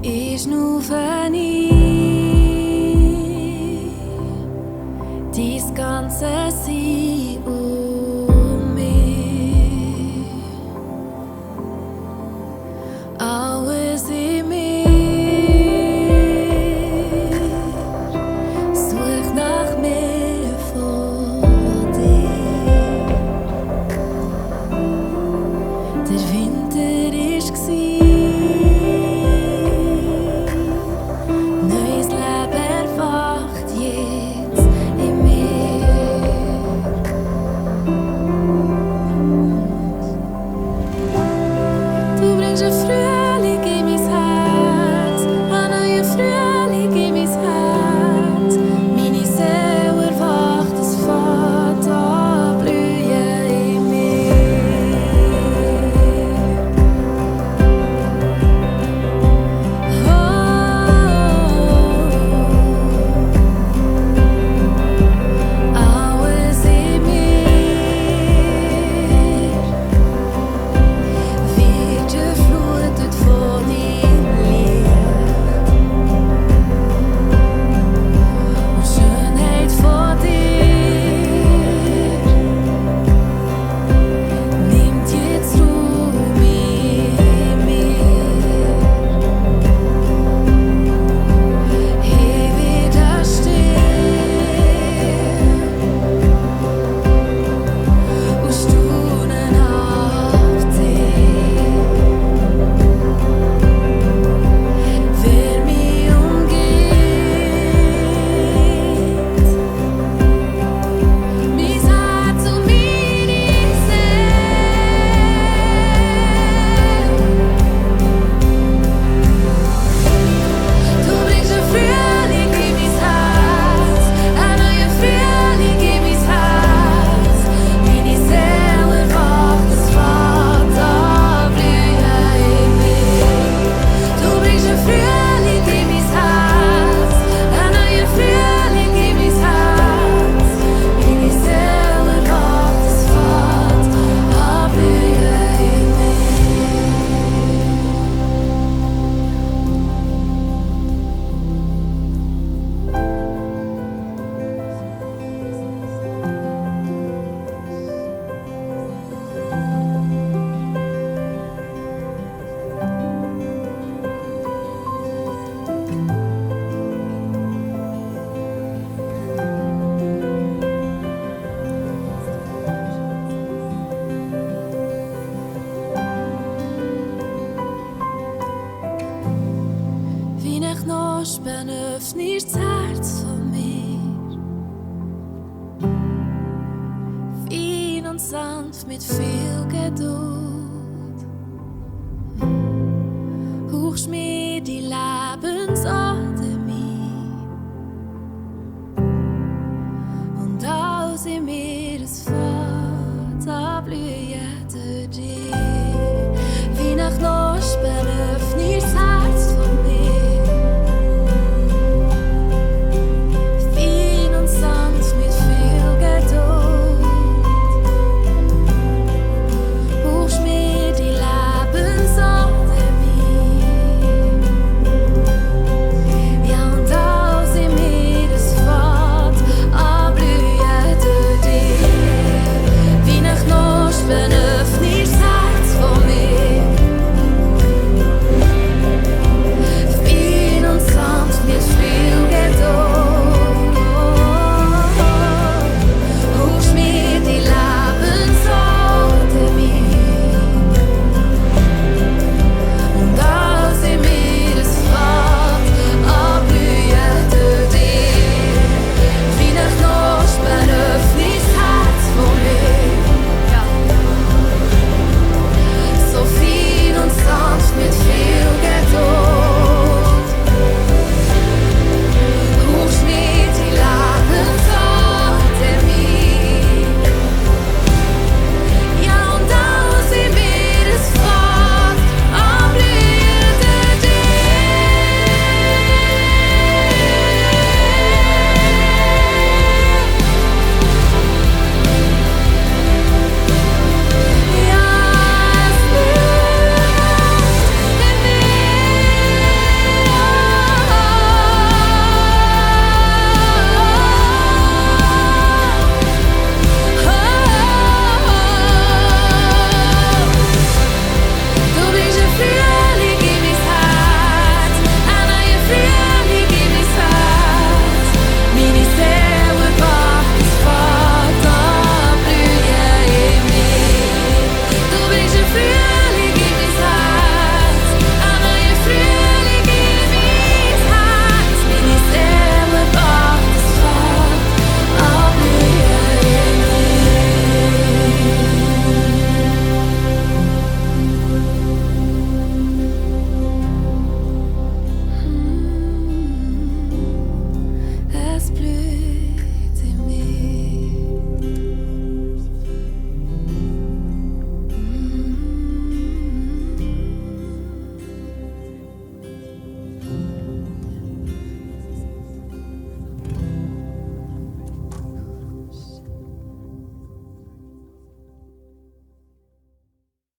ist nur für nie dies ganze Sein um mich. Alles in mir sucht nach mehr von dir. Der Winter ist neues Leben erwacht jetzt in mir. Du bringst ein Frühling in mein Herz, ein neuer Frühling in mein Herz. Meine Seele erwacht, es fängt an blühen in mir. Alles in mir wird geflutet von deinem Licht und Schönheit von dir nimmt jetzt Raum in mir. Hier wird es still und staunen auf dich. Wer mich umgibt, mein Herz und meine Seele. Du bringst ein Frühling in mein Herz, ein neuer Frühling in mein Herz. Meine Seele erwacht, es fängt an blühen in mir. Du bringst ein Frühling in mein Herz, ein neuer Frühling in mein Herz. Meine Seele erwacht, es fängt an blühen in Wie nach Knospen öffnest das Herz von mir. Fein und sanft mit viel Geduld. Hauchst mir die Lebensatem